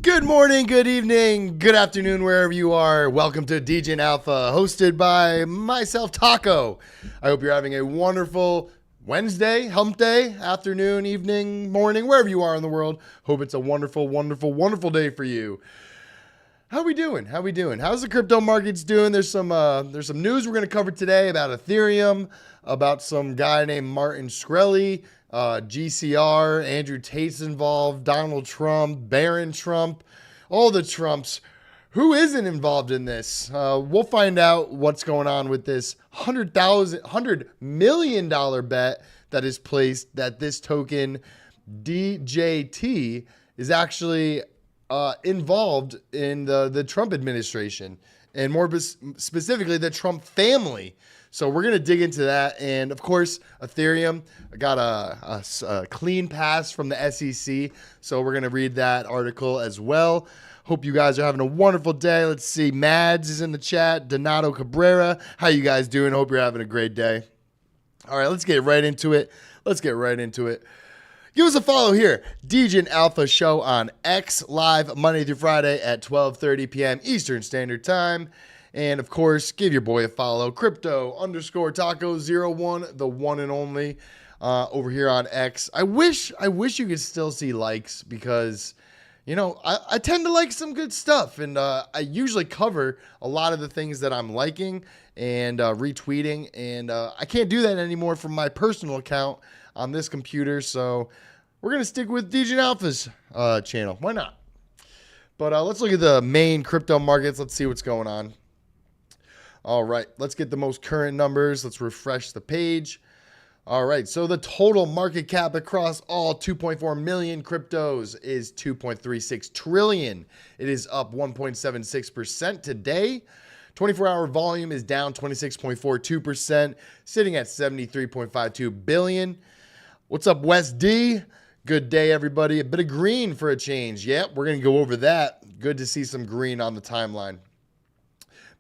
Good morning, good evening, good afternoon, wherever you are. Welcome to Degen Alpha, hosted by myself, Taco. I hope you're having a wonderful Wednesday, hump day, afternoon, evening, morning, wherever you are in the world. Hope it's a wonderful, wonderful, wonderful day for you. How we doing? How's the crypto markets doing? There's some news we're going to cover today about Ethereum, about some guy named Martin Shkreli, GCR, Andrew Tate's involved, Donald Trump, Barron Trump, all the Trumps. Who isn't involved in this? We'll find out what's going on with this $100 million bet that is placed that this token DJT is actually involved in the Trump administration, and more specifically the Trump family. So we're going to dig into that. And of course, Ethereum got a clean pass from the SEC. So we're going to read that article as well. Hope you guys are having a wonderful day. Let's see. Mads is in the chat. Donato Cabrera. How you guys doing? Hope you're having a great day. All right, let's get right into it. Give us a follow here. Degen Alpha Show on X, live Monday through Friday at 12:30 p.m. Eastern Standard Time. And of course, give your boy a follow. Crypto_taco01, the one and only, over here on X. I wish you could still see likes because, you know, I tend to like some good stuff, and I usually cover a lot of the things that I'm liking and retweeting, and I can't do that anymore from my personal account on this computer, so we're going to stick with Degen Alpha's channel. Why not? But let's look at the main crypto markets. Let's see what's going on. All right, let's get the most current numbers. Let's refresh the page. All right, so the total market cap across all 2.4 million cryptos is 2.36 trillion. It is up 1.76% today. 24-hour volume is down 26.42%, sitting at 73.52 billion. What's up, West D? Good day, everybody. A bit of green for a change. Yep, we're going to go over that. Good to see some green on the timeline.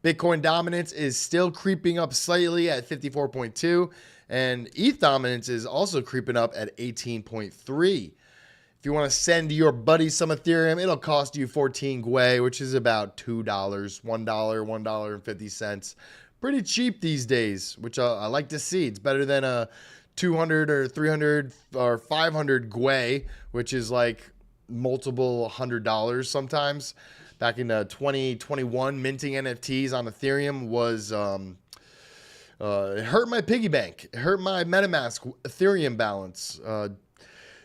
Bitcoin dominance is still creeping up slightly at 54.2, and ETH dominance is also creeping up at 18.3. If you want to send your buddy some Ethereum, it'll cost you 14 Gwei, which is about $2, $1.50. Pretty cheap these days, which I like to see. It's better than a 200 or 300 or 500 Gwei, which is like multiple $100 sometimes. Back in 2021, minting NFTs on Ethereum was, it hurt my piggy bank. It hurt my MetaMask Ethereum balance. It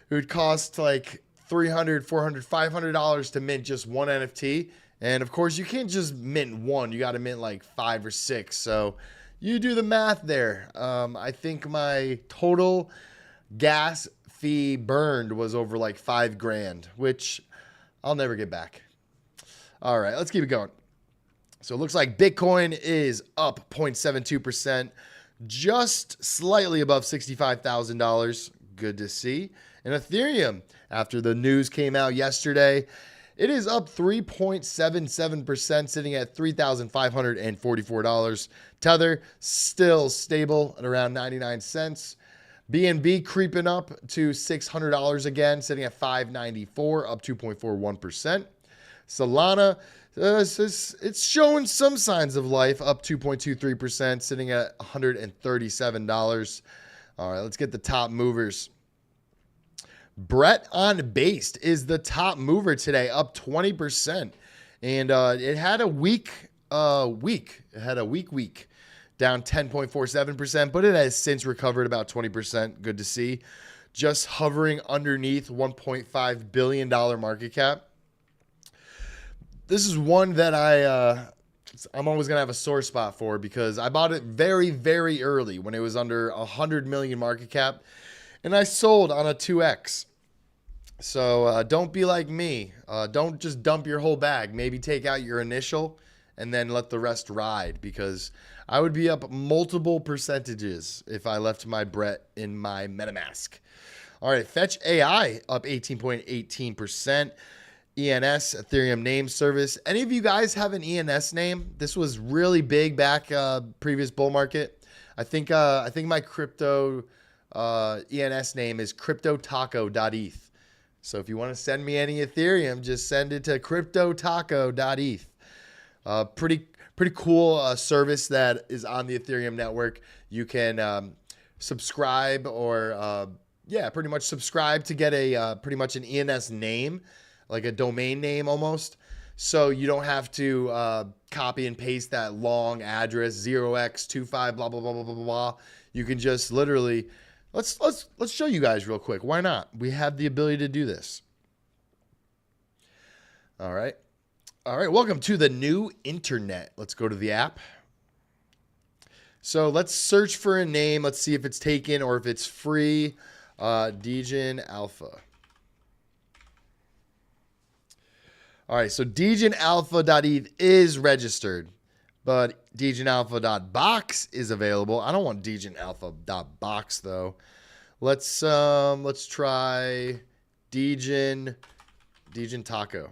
would cost like $300, $400, $500 to mint just one NFT. And of course, you can't just mint one. You got to mint like 5 or 6. So you do the math there. I think my total gas fee burned was over like $5,000, which I'll never get back. All right, let's keep it going. So it looks like Bitcoin is up 0.72%, just slightly above $65,000. Good to see. And Ethereum, after the news came out yesterday, it is up 3.77%, sitting at $3,544. Tether still stable at around 99 cents. BNB creeping up to $600 again, sitting at $594, up 2.41%. Solana, it's showing some signs of life, up 2.23%, sitting at $137. All right, let's get the top movers. Brett on Based is the top mover today, up 20%. And it had a week, It had a week, down 10.47%, but it has since recovered about 20%. Good to see. Just hovering underneath $1.5 billion market cap. This is one that I'm always going to have a sore spot for because I bought it very, very early when it was under 100 million market cap, and I sold on a 2x. So don't be like me. Don't just dump your whole bag. Maybe take out your initial and then let the rest ride, because I would be up multiple percentages if I left my Brett in my MetaMask. All right, Fetch AI up 18.18%. ENS, Ethereum name service. Any of you guys have an ENS name? This was really big back previous bull market. I think my crypto ENS name is cryptotaco.eth. So if you want to send me any Ethereum, just send it to cryptotaco.eth. Pretty cool service that is on the Ethereum network. You can subscribe or pretty much subscribe to get a pretty much an ENS name, like a domain name almost. So you don't have to copy and paste that long address 0x25 blah blah blah blah blah blah. You can just literally let's show you guys real quick. Why not? We have the ability to do this. All right. Welcome to the new internet. Let's go to the app. So let's search for a name. Let's see if it's taken or if it's free. Degen Alpha. All right, so degenalpha.eth is registered, but degenalpha.box is available. I don't want degenalpha.box though. Let's try Degen Taco.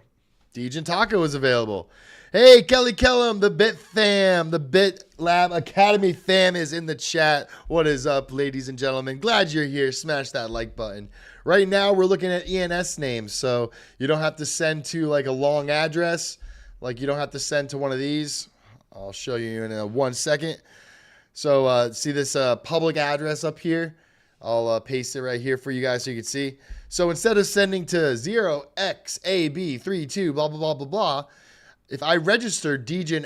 Degen Taco is available. Hey, Kelly Kellum, the Bit Fam, the Bit Lab Academy fam is in the chat. What is up, ladies and gentlemen? Glad you're here. Smash that like button. Right now, we're looking at ENS names, so you don't have to send to like a long address. Like you don't have to send to one of these. I'll show you in 1 second. So see this public address up here? I'll paste it right here for you guys so you can see. So instead of sending to 0xab32 blah blah blah blah blah, if I register Degen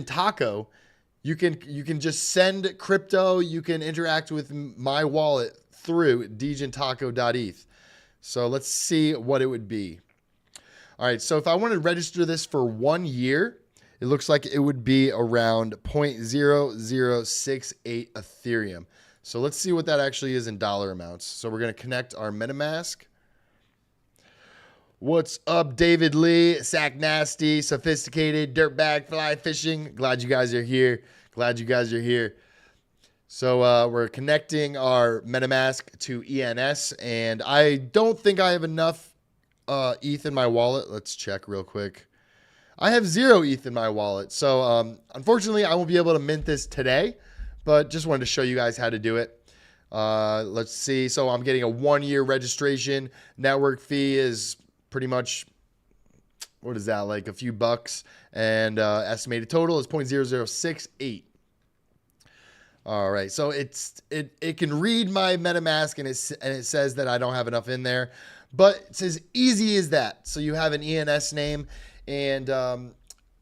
Taco, you can just send crypto. You can interact with my wallet through degentaco.eth. So let's see what it would be. All right, so if I want to register this for 1 year, it looks like it would be around 0.0068 Ethereum. So let's see what that actually is in dollar amounts. So we're going to connect our MetaMask. What's up, David Lee, Sack Nasty, Sophisticated, Dirtbag, Fly Fishing? Glad you guys are here. So we're connecting our MetaMask to ENS, and I don't think I have enough ETH in my wallet. Let's check real quick. I have 0 ETH in my wallet. So unfortunately, I won't be able to mint this today, but just wanted to show you guys how to do it. Let's see. So I'm getting a 1 year registration. Network fee is pretty much, what is that, like a few bucks, and estimated total is 0.0068. All right, so it can read my MetaMask and it says that I don't have enough in there, but it's as easy as that. So you have an ENS name, and I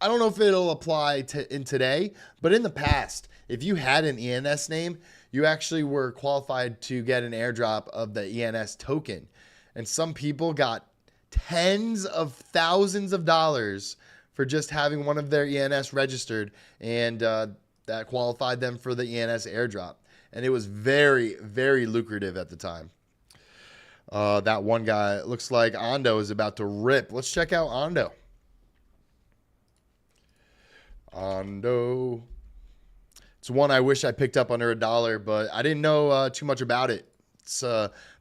don't know if it'll apply in today, but in the past, if you had an ENS name, you actually were qualified to get an airdrop of the ENS token, and some people got tens of thousands of dollars for just having one of their ENS registered, and that qualified them for the ENS airdrop. And it was very, very lucrative at the time. That one guy, looks like Ondo is about to rip. Let's check out Ondo. Ondo. It's one I wish I picked up under $1, but I didn't know too much about it. It's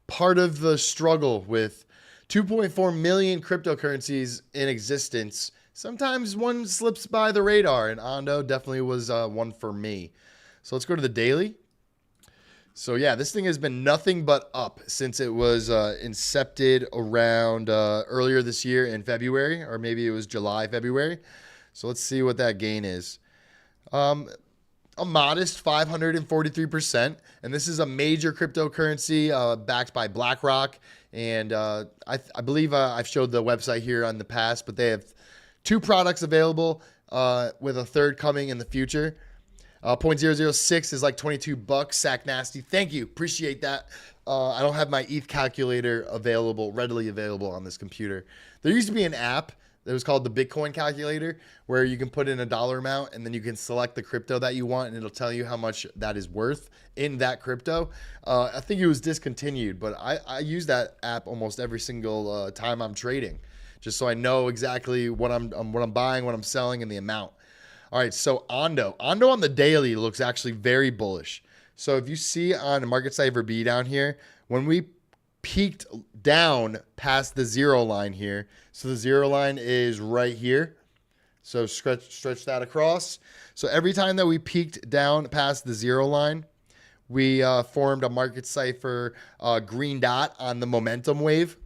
part of the struggle with 2.4 million cryptocurrencies in existence. Sometimes one slips by the radar, and Ondo definitely was one for me. So let's go to the daily. So yeah, this thing has been nothing but up since it was incepted around earlier this year in February, or maybe it was July, February. So let's see what that gain is. A modest 543%, and this is a major cryptocurrency backed by BlackRock. And I believe I've showed the website here on the past, but they have 2 products available with a third coming in the future. 0.006 is like $22. Sack Nasty, thank you, appreciate that. I don't have my ETH calculator readily available on this computer. There used to be an app that was called the Bitcoin calculator, where you can put in a dollar amount and then you can select the crypto that you want, and it'll tell you how much that is worth in that crypto. I think it was discontinued, but I use that app almost every single time I'm trading, just so I know exactly what I'm buying, what I'm selling, and the amount. All right, so Ondo on the daily looks actually very bullish. So if you see on MarketCypher B down here, when we peaked down past the 0 line here, so the 0 line is right here. So stretch that across. So every time that we peaked down past the 0 line, we formed a MarketCypher green dot on the momentum wave.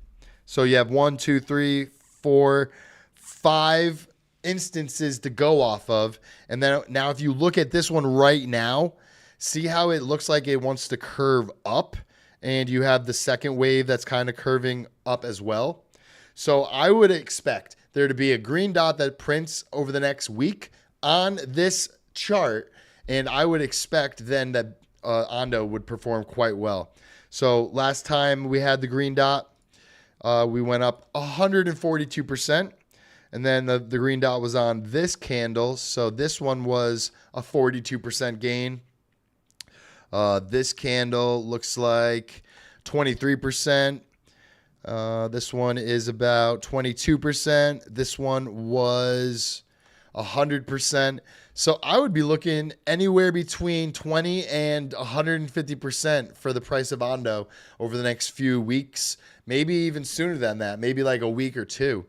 So you have 1, 2, 3, 4, 5 instances to go off of. And then now if you look at this one right now, see how it looks like it wants to curve up, and you have the second wave that's kind of curving up as well. So I would expect there to be a green dot that prints over the next week on this chart, and I would expect then that Ondo would perform quite well. So last time we had the green dot, we went up 142%. And then the green dot was on this candle. So this one was a 42% gain. This candle looks like 23%. This one is about 22%. This one was 100%. So I would be looking anywhere between 20 and 150% for the price of Ondo over the next few weeks, maybe even sooner than that, maybe like a week or two,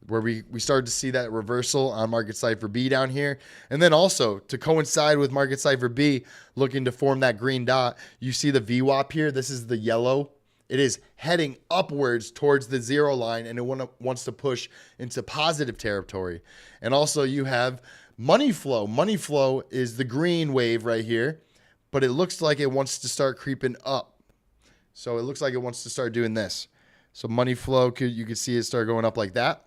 where we started to see that reversal on MarketCypher B down here. And then also to coincide with MarketCypher B looking to form that green dot, you see the VWAP here. This is the yellow. It is heading upwards towards the 0 line, and it wants to push into positive territory. And also you have money flow. Money flow is the green wave right here, but it looks like it wants to start creeping up. So it looks like it wants to start doing this. So money flow, you could see it start going up like that.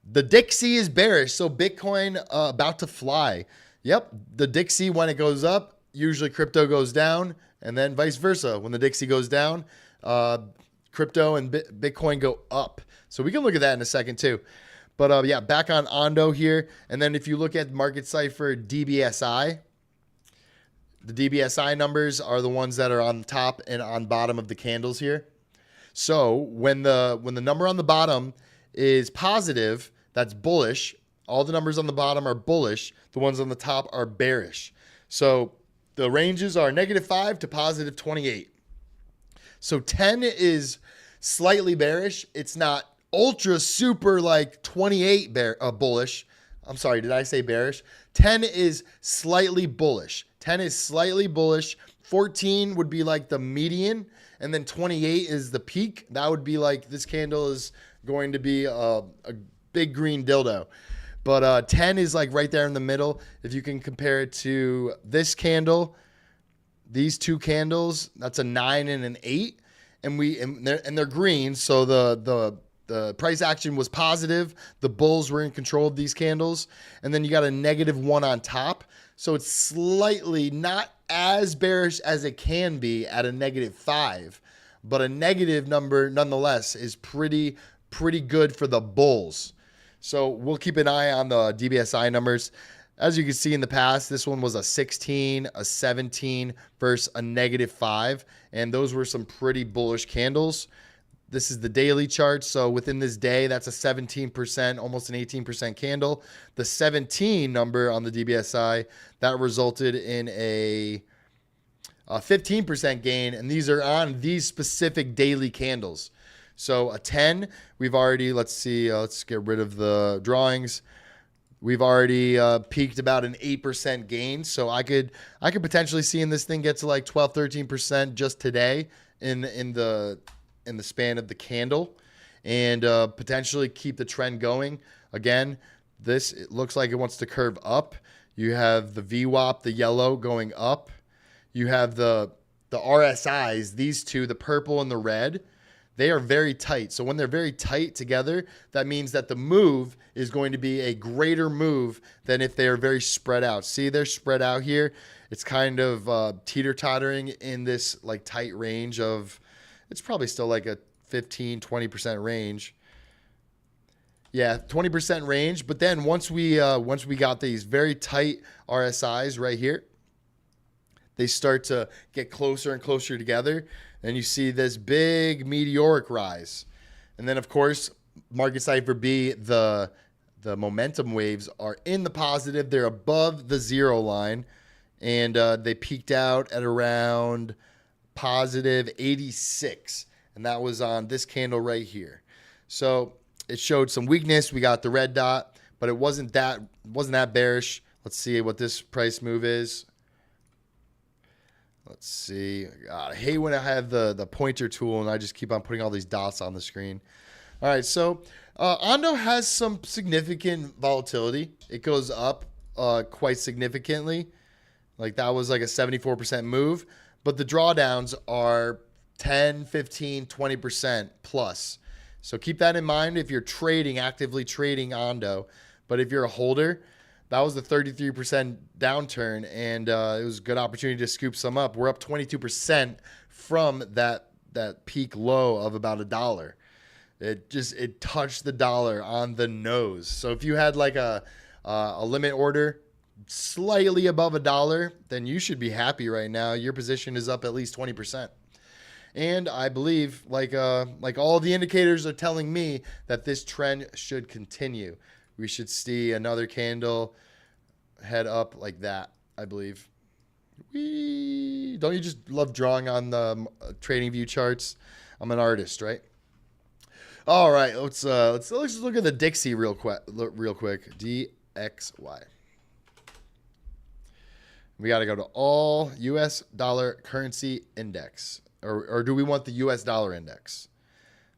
The Dixie is bearish, so Bitcoin about to fly. Yep, the Dixie, when it goes up, usually crypto goes down, and then vice versa. When the Dixie goes down, crypto and Bitcoin go up. So we can look at that in a second too. But yeah, back on Ondo here. And then if you look at MarketCypher DBSI, the DBSI numbers are the ones that are on top and on bottom of the candles here. So when the number on the bottom is positive, that's bullish. All the numbers on the bottom are bullish. The ones on the top are bearish. So the ranges are -5 to +28. So 10 is slightly bearish. It's not ultra super like 28 bullish. I'm sorry, did I say bearish? 10 is slightly bullish. 10 is slightly bullish. 14 would be like the median, and then 28 is the peak. That would be like this candle is going to be a big green dildo. But 10 is like right there in the middle. If you can compare it to this candle, these two candles, that's a 9 and an 8, and they're green. So the price action was positive. The bulls were in control of these candles, and then you got a -1 on top. So it's slightly not as bearish as it can be at a -5, but a negative number nonetheless is pretty good for the bulls. So we'll keep an eye on the DBSI numbers. As you can see in the past, this one was a 16, a 17 versus a -5. And those were some pretty bullish candles. This is the daily chart. So within this day, that's a 17%, almost an 18% candle. The 17 number on the DBSI, that resulted in a 15% gain. And these are on these specific daily candles. So a 10, we've already, let's see, let's get rid of the drawings. We've already peaked about an 8% gain. So I could potentially see in this thing get to like 12, 13% just today in the span of the candle, and potentially keep the trend going. Again, it looks like it wants to curve up. You have the VWAP, the yellow, going up. You have the RSIs, these two, the purple and the red. They are very tight. So when they're very tight together, that means that the move is going to be a greater move than if they are very spread out. See, they're spread out here. It's kind of teeter-tottering in this like tight range of, it's probably still like a 15, 20% range. Yeah, 20% range. But then once we got these very tight RSIs right here, they start to get closer and closer together. And you see this big meteoric rise. And then, of course, market cipher B, the momentum waves are in the positive. They're above the 0 line. And they peaked out at around positive 86. And that was on this candle right here. So it showed some weakness. We got the red dot, but it wasn't that bearish. Let's see what this price move is. Let's see. God, I hate when I have the pointer tool and I just keep on putting all these dots on the screen. All right, so Ondo has some significant volatility. It goes up quite significantly. Like that was like a 74% move. But the drawdowns are 10, 15, 20% plus. So keep that in mind if you're trading, actively trading Ondo. But if you're a holder, that was the 33% downturn, and it was a good opportunity to scoop some up. We're up 22% from that peak low of about $1. It touched the dollar on the nose. So if you had like a limit order slightly above $1, then you should be happy right now. Your position is up at least 20%. And I believe, like all the indicators are telling me, that this trend should continue. We should see another candle head up like that, I believe. Don't you just love drawing on the trading view charts? I'm an artist, right? All right, let's just look at the Dixie real quick. DXY. We got to go to all U.S. dollar currency index. Or do we want the U.S. dollar index?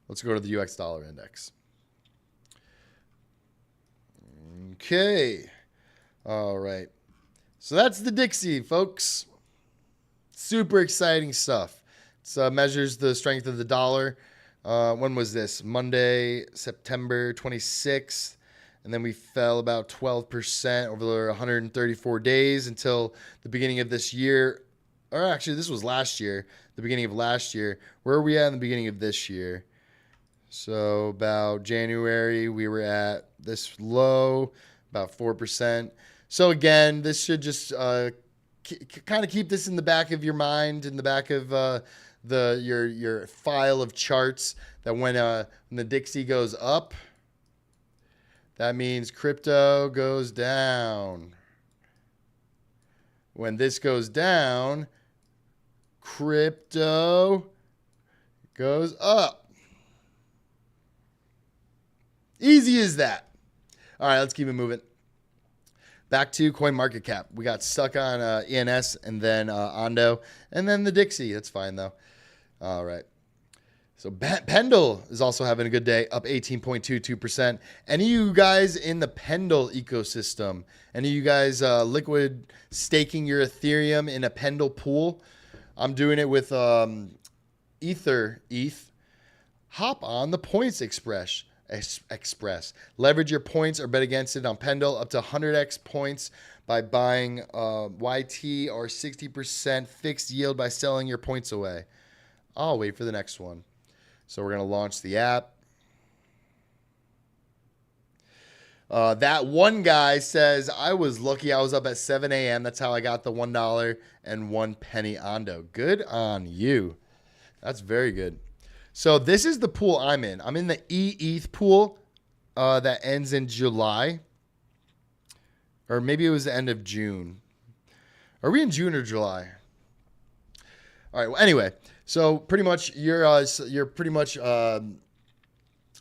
Let's go to the U.S. dollar index. Okay. All right. So that's the Dixie, folks. Super exciting stuff. It measures the strength of the dollar. When was this? Monday, September 26th. And then we fell about 12% over 134 days until the beginning of this year. Or actually, this was last year, the beginning of last year. Where are we at in the beginning of this year? So about January, we were at this low, about 4%. So again, this should just kind of keep this in the back of your mind, in the back of your file of charts, that when the Dixie goes up, that means crypto goes down. When this goes down, crypto goes up. Easy as that. All right, let's keep it moving. Back to CoinMarketCap. We got stuck on ENS and then Ondo and then the Dixie. That's fine, though. All right. So Pendle is also having a good day, up 18.22%. Any of you guys in the Pendle ecosystem, any of you guys liquid staking your Ethereum in a Pendle pool? I'm doing it with ETH. Hop on the Points Express. Leverage your points or bet against it on Pendle up to 100x points by buying YT or 60% fixed yield by selling your points away. I'll wait for the next one. So we're going to launch the app. That one guy says, I was lucky I was up at 7 a.m. That's how I got the $1.01 Ondo. Good on you. That's very good. So this is the pool I'm in. I'm in the ETH pool that ends in July. Or maybe it was the end of June. Are we in June or July? All right. Well, anyway, so pretty much you're pretty much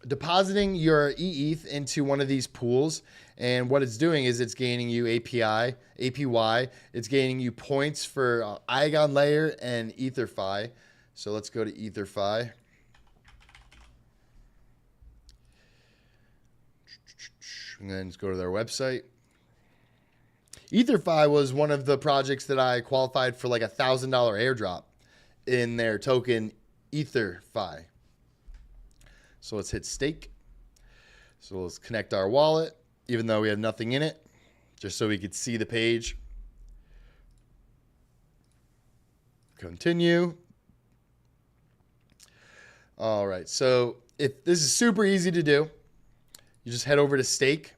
depositing your ETH into one of these pools, and what it's doing is it's gaining you APY. It's gaining you points for Eigen Layer and EtherFi. So let's go to EtherFi. And then let's go to their website. EtherFi was one of the projects that I qualified for like $1,000 airdrop in their token EtherFi. So let's hit stake. So let's connect our wallet, even though we have nothing in it, just so we could see the page. Continue. All right. So if this is super easy to do, you just head over to stake.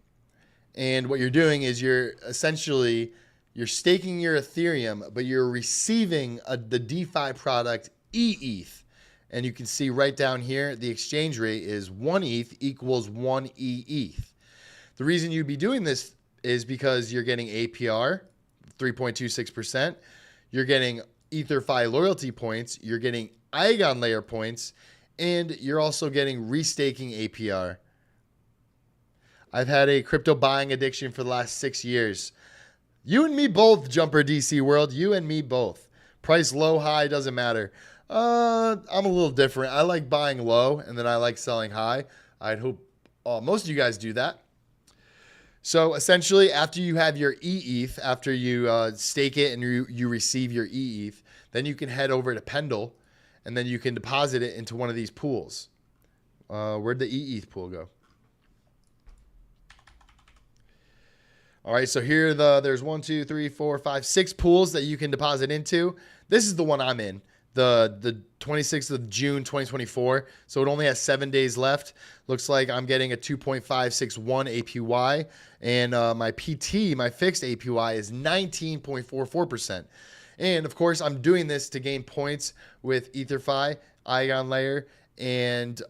And what you're doing is you're staking your Ethereum, but you're receiving the DeFi product ETH. And you can see right down here, the exchange rate is 1 ETH equals 1 ETH. The reason you'd be doing this is because you're getting APR, 3.26%. You're getting EtherFi loyalty points. You're getting Eigen Layer points. And you're also getting restaking APR. I've had a crypto buying addiction for the last 6 years. You and me both, Jumper DC World. You and me both. Price low, high, doesn't matter. I'm a little different. I like buying low, and then I like selling high. I'd hope most of you guys do that. So essentially, after you have your ETH, after you stake it and you receive your ETH, then you can head over to Pendle, and then you can deposit it into one of these pools. Where'd the ETH pool go? All right, so here there's 1, 2, 3, 4, 5, 6 pools that you can deposit into. This is the one I'm in, the 26th of June, 2024. So it only has 7 days left. Looks like I'm getting a 2.561 APY, and my PT, my fixed APY, is 19.44%. And of course, I'm doing this to gain points with EtherFi, Eigen Layer, and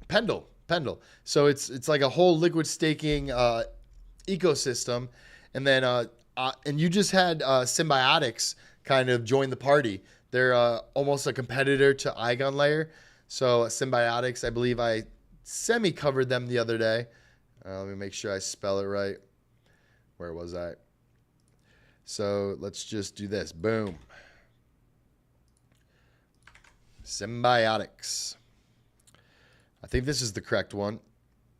Pendle. So it's like a whole liquid staking ecosystem. And then and you just had Symbiotics kind of join the party. They're almost a competitor to Eigen Layer. So Symbiotics, I believe I semi-covered them the other day. Let me make sure I spell it right. Where was I? So let's just do this. Boom. Symbiotics. I think this is the correct one.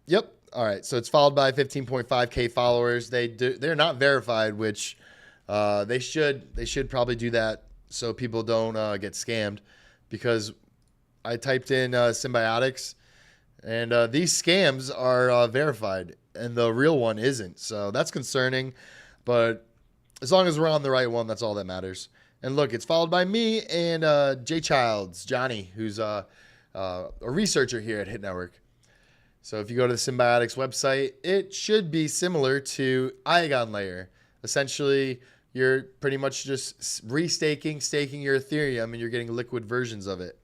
Yep. All right. So it's followed by 15.5K followers. They're not verified, which they should probably do that so people don't get scammed, because I typed in Symbiotics, and these scams are verified and the real one isn't. So that's concerning, but as long as we're on the right one, that's all that matters. And look, it's followed by me and Jay Childs, Johnny, who's a researcher here at Hit Network. So if you go to the Symbiotics website, it should be similar to Eigen Layer. Essentially, you're pretty much just staking your Ethereum, and you're getting liquid versions of it.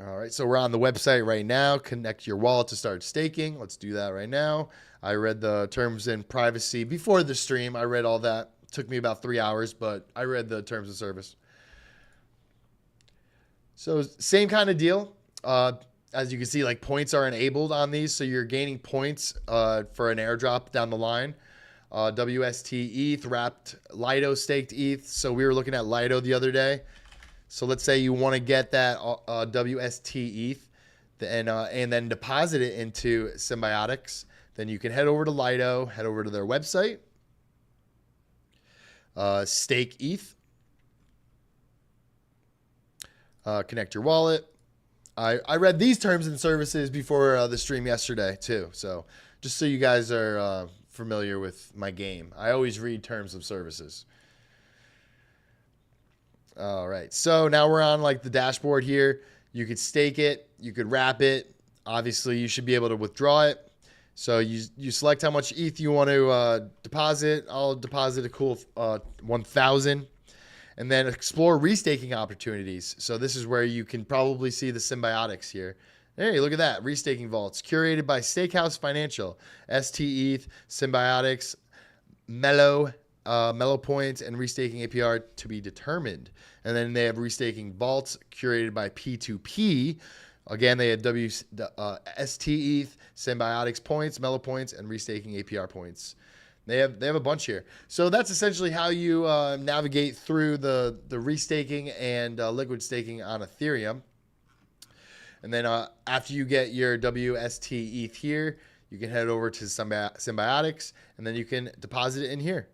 All right, so we're on the website right now. Connect your wallet to start staking. Let's do that right now. I read the terms and privacy before the stream. I read all that. It took me about 3 hours, but I read the terms of service. So same kind of deal. As you can see, like, points are enabled on these, so you're gaining points for an airdrop down the line. WST ETH, wrapped Lido staked ETH. So we were looking at Lido the other day. So let's say you want to get that WST ETH and then deposit it into Symbiotics. Then you can head over to Lido, head over to their website, stake ETH, connect your wallet. I read these terms and services before the stream yesterday too. So just so you guys are familiar with my game, I always read terms of services. All right, so now we're on like the dashboard here. You could stake it, you could wrap it. Obviously, you should be able to withdraw it. So you select how much ETH you want to deposit. I'll deposit a cool 1,000. And then explore restaking opportunities. So this is where you can probably see the symbiotics here. Hey, look at that. Restaking vaults. Curated by Steakhouse Financial. ST-ETH, symbiotics, Mellow Points, and restaking APR to be determined. And then they have restaking vaults curated by P2P. Again, they have ST-ETH, symbiotics points, Mellow Points, and restaking APR points. They have a bunch here. So that's essentially how you navigate through the restaking and liquid staking on Ethereum. And then after you get your WST ETH here, you can head over to Symbiotics, and then you can deposit it in here.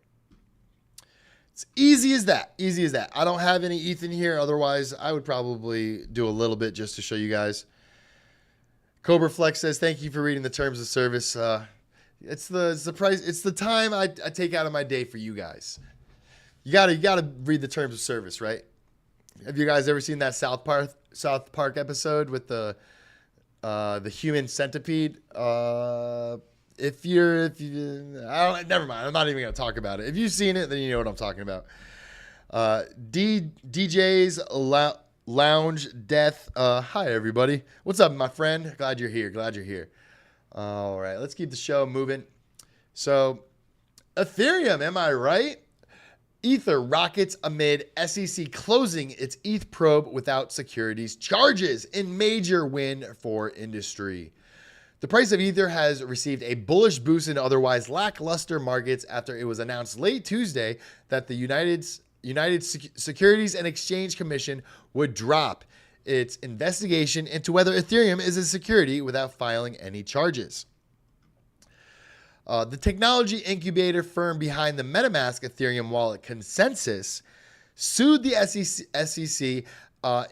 It's easy as that. Easy as that. I don't have any ETH in here. Otherwise, I would probably do a little bit just to show you guys. Cobra Flex says, thank you for reading the terms of service. It's the price. It's the time I take out of my day for you guys. You gotta read the terms of service, right? Have you guys ever seen that South Park episode with the human centipede? Never mind. I'm not even gonna talk about it. If you've seen it, then you know what I'm talking about. DJ's Lounge Death. Hi everybody. What's up, my friend? Glad you're here. All right, let's keep the show moving. So, Ethereum, am I right? Ether rockets amid SEC closing its ETH probe without securities charges in major win for industry. The price of Ether has received a bullish boost in otherwise lackluster markets after it was announced late Tuesday that the United Securities and Exchange Commission would drop its investigation into whether Ethereum is a security without filing any charges. The technology incubator firm behind the MetaMask Ethereum wallet Consensus sued the SEC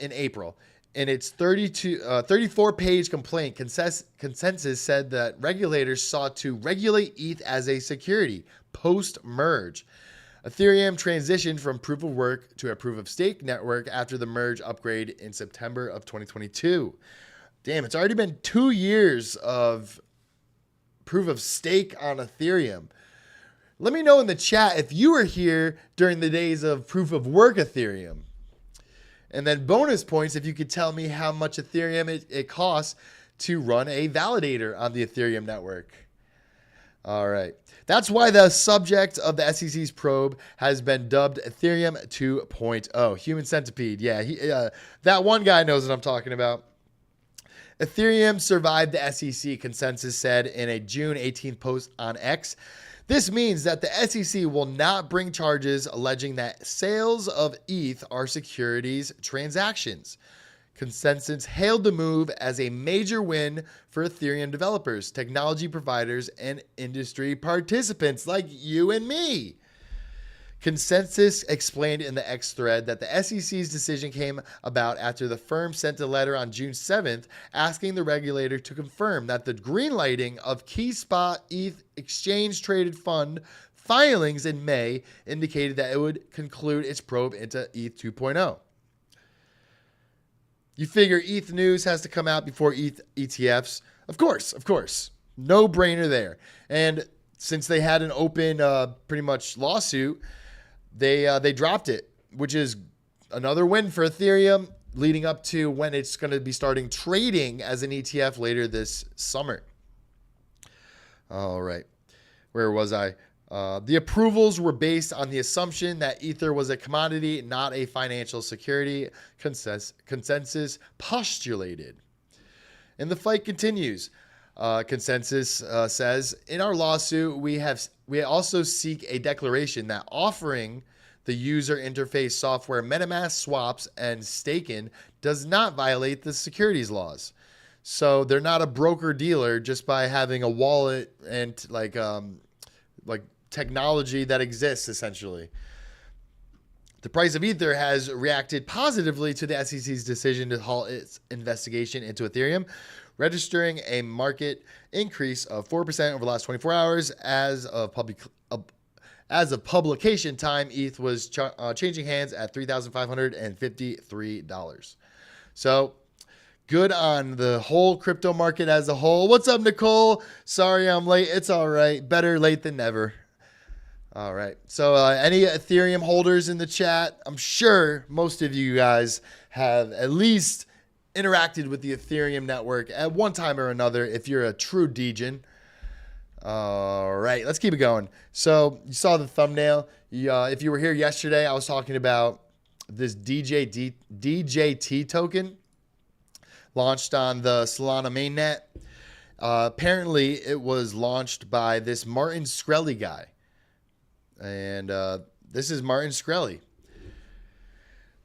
in April. In its 34-page complaint, Consensus said that regulators sought to regulate ETH as a security post-merge. Ethereum transitioned from proof of work to a proof of stake network after the merge upgrade in September of 2022. Damn, it's already been 2 years of proof of stake on Ethereum. Let me know in the chat if you were here during the days of proof of work Ethereum. And then bonus points if you could tell me how much Ethereum it costs to run a validator on the Ethereum network. All right. That's why the subject of the SEC's probe has been dubbed Ethereum 2.0. Human centipede. Yeah, that one guy knows what I'm talking about. Ethereum survived the SEC, Consensus said in a June 18th post on X. This means that the SEC will not bring charges alleging that sales of ETH are securities transactions. Consensus hailed the move as a major win for Ethereum developers, technology providers, and industry participants like you and me. Consensus explained in the X thread that the SEC's decision came about after the firm sent a letter on June 7th asking the regulator to confirm that the greenlighting of key spot ETH exchange-traded fund filings in May indicated that it would conclude its probe into ETH 2.0. You figure ETH news has to come out before ETH ETFs. Of course. No brainer there. And since they had an open pretty much lawsuit, they dropped it, which is another win for Ethereum leading up to when it's going to be starting trading as an ETF later this summer. All right. Where was I? The approvals were based on the assumption that Ether was a commodity, not a financial security, Consensus postulated. And the fight continues. Consensus says, in our lawsuit, we also seek a declaration that offering the user interface software MetaMask swaps and staking does not violate the securities laws. So they're not a broker dealer just by having a wallet and like technology that exists essentially. The price of Ether has reacted positively to the SEC's decision to halt its investigation into Ethereum, registering a market increase of 4% over the last 24 hours. As of publication time, ETH was changing hands at $3,553. So good on the whole crypto market as a whole. What's up, Nicole? Sorry I'm late. It's all right. Better late than never. All right. So any Ethereum holders in the chat? I'm sure most of you guys have at least interacted with the Ethereum network at one time or another if you're a true Degen. All right. Let's keep it going. So you saw the thumbnail. If you were here yesterday, I was talking about this DJT token launched on the Solana mainnet. Apparently, it was launched by this Martin Shkreli guy. And this is Martin Shkreli.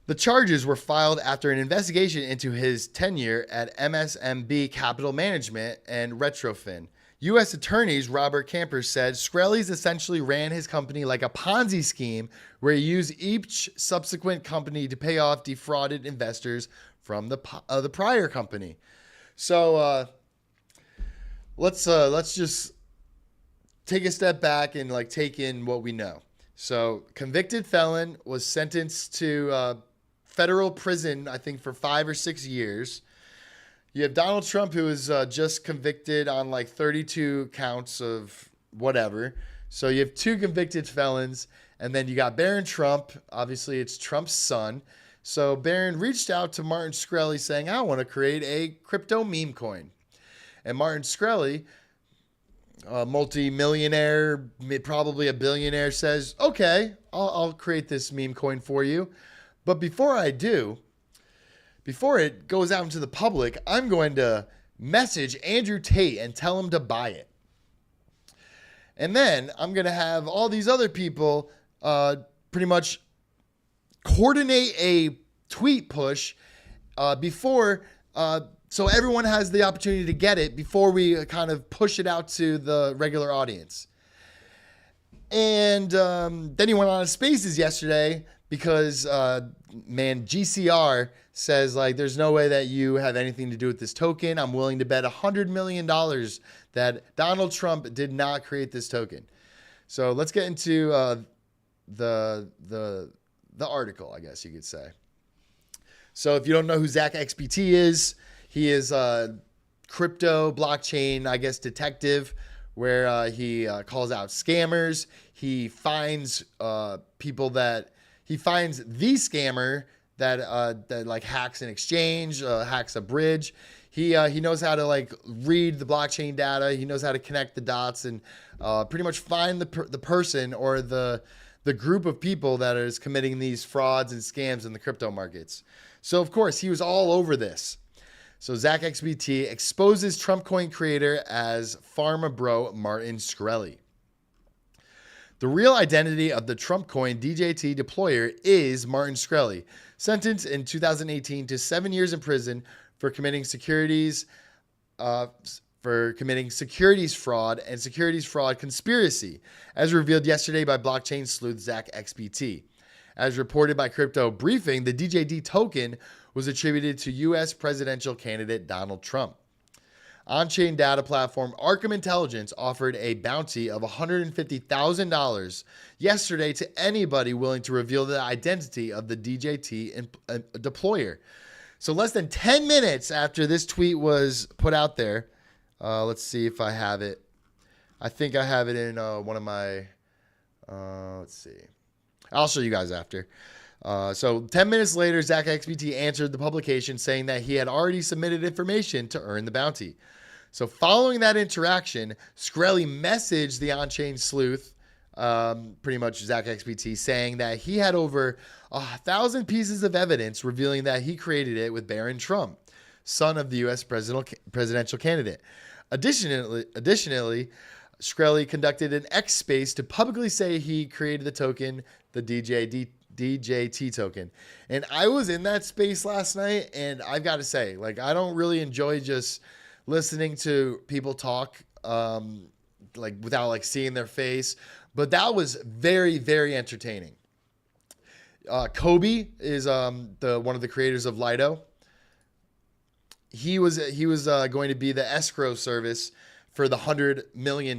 The charges were filed after an investigation into his tenure at MSMB Capital Management and Retrofin. U.S. attorneys Robert Camper said Shkreli's essentially ran his company like a Ponzi scheme where he used each subsequent company to pay off defrauded investors from the prior company. So let's just take a step back and like take in what we know. So convicted felon was sentenced to federal prison, I think, for 5 or 6 years. You have Donald Trump, who was just convicted on like 32 counts of whatever. So you have 2 convicted felons. And then you got Barron Trump. Obviously, it's Trump's son. So Barron reached out to Martin Shkreli saying, I want to create a crypto meme coin. And Martin Shkreli, a multi-millionaire, probably a billionaire, says, okay, I'll create this meme coin for you. But before I do, before it goes out into the public, I'm going to message Andrew Tate and tell him to buy it. And then I'm going to have all these other people pretty much coordinate a tweet push before, so everyone has the opportunity to get it before we kind of push it out to the regular audience. And then he went on Spaces yesterday because, GCR says, like, there's no way that you have anything to do with this token. I'm willing to bet $100 million that Donald Trump did not create this token. So let's get into the article, I guess you could say. So if you don't know who Zach XBT is, he is a crypto blockchain, I guess, detective, where he calls out scammers. He finds he finds the scammer that like hacks an exchange, hacks a bridge. He knows how to like read the blockchain data. He knows how to connect the dots and pretty much find the person or the group of people that is committing these frauds and scams in the crypto markets. So of course he was all over this. So Zach XBT exposes Trump coin creator as pharma bro Martin Shkreli. The real identity of the Trump coin DJT deployer is Martin Shkreli, sentenced in 2018 to 7 years in prison for committing securities fraud and securities fraud conspiracy, as revealed yesterday by blockchain sleuth Zach XBT. As reported by Crypto Briefing, the DJT token was attributed to U.S. presidential candidate Donald Trump. On-chain data platform Arkham Intelligence offered a bounty of $150,000 yesterday to anybody willing to reveal the identity of the DJT deployer. So less than 10 minutes after this tweet was put out there, let's see if I have it. I think I have it in one of my, let's see. I'll show you guys after. So 10 minutes later, Zach XBT answered the publication saying that he had already submitted information to earn the bounty. So following that interaction, Shkreli messaged the on-chain sleuth, pretty much Zach XBT, saying that he had over 1,000 pieces of evidence revealing that he created it with Barron Trump, son of the U.S. presidential candidate. Additionally, Shkreli conducted an X space to publicly say he created the token, the DJT token. And I was in that space last night, and I've got to say, like, I don't really enjoy just listening to people talk like without like seeing their face, but that was very, very entertaining. Kobe is one of the creators of Lido. He was going to be the escrow service for the $100 million.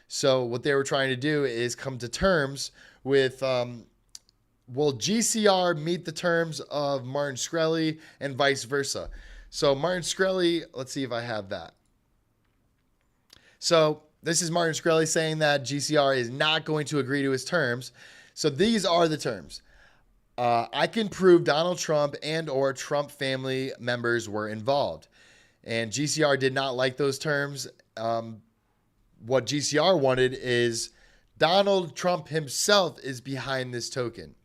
So what they were trying to do is come to terms with will GCR meet the terms of Martin Shkreli and vice versa? So Martin Shkreli, let's see if I have that. So this is Martin Shkreli saying that GCR is not going to agree to his terms. So these are the terms. I can prove Donald Trump and or Trump family members were involved. And GCR did not like those terms. What GCR wanted is Donald Trump himself is behind this token.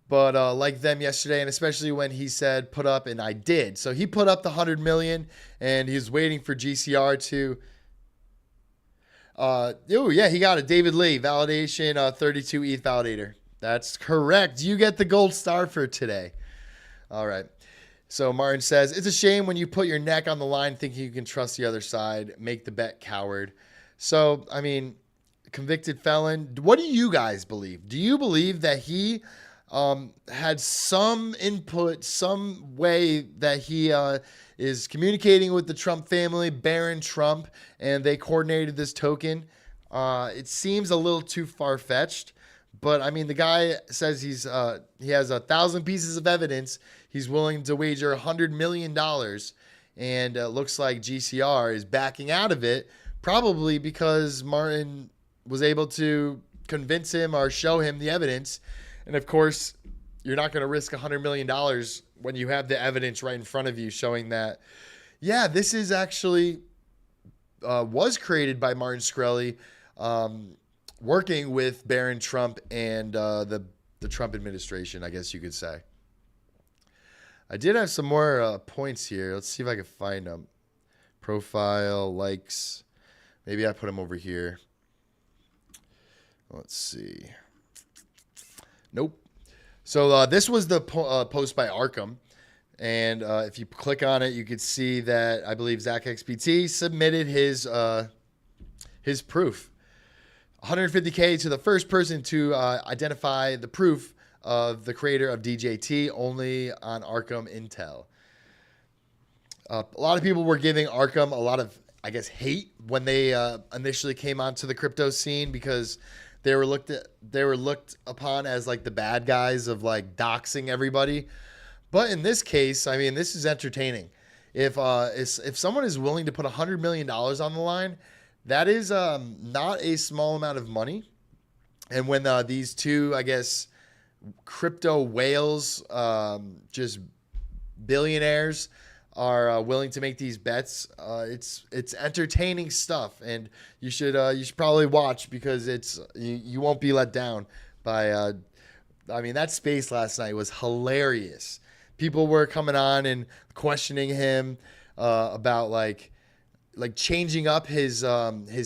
But like them yesterday, and especially when he said put up, and I did. So he put up the 100 million, and he's waiting for GCR to. Oh yeah, he got it. David Lee, validation, 32 ETH validator. That's correct. You get the gold star for today. All right. So Martin says, it's a shame when you put your neck on the line thinking you can trust the other side. Make the bet, coward. So, I mean, convicted felon. What do you guys believe? Do you believe that he had some input, some way that he is communicating with the Trump family, Barron Trump, and they coordinated this token? It seems a little too far-fetched. But I mean, the guy says he has 1,000 pieces of evidence. He's willing to wager $100 million, and it looks like GCR is backing out of it, probably because Martin was able to convince him or show him the evidence. And of course, you're not going to risk $100 million when you have the evidence right in front of you showing that, yeah, this is actually was created by Martin Shkreli, working with Barron Trump and the Trump administration, I guess you could say. I did have some more points here. Let's see if I can find them. Profile, likes. Maybe I put them over here. Let's see. Nope. So this was the post by Arkham. And if you click on it, you could see that I believe ZachXBT submitted his proof. 150K to the first person to identify the proof of the creator of DJT, only on Arkham Intel. A lot of people were giving Arkham a lot of, I guess, hate when they initially came onto the crypto scene because they were looked upon as like the bad guys of like doxing everybody. But in this case, I mean, this is entertaining. If someone is willing to put $100 million on the line, that is not a small amount of money. And when these two, I guess, crypto whales, just billionaires, are willing to make these bets, it's entertaining stuff, and you should probably watch because you won't be let down by. I mean, that space last night was hilarious. People were coming on and questioning him about like changing up his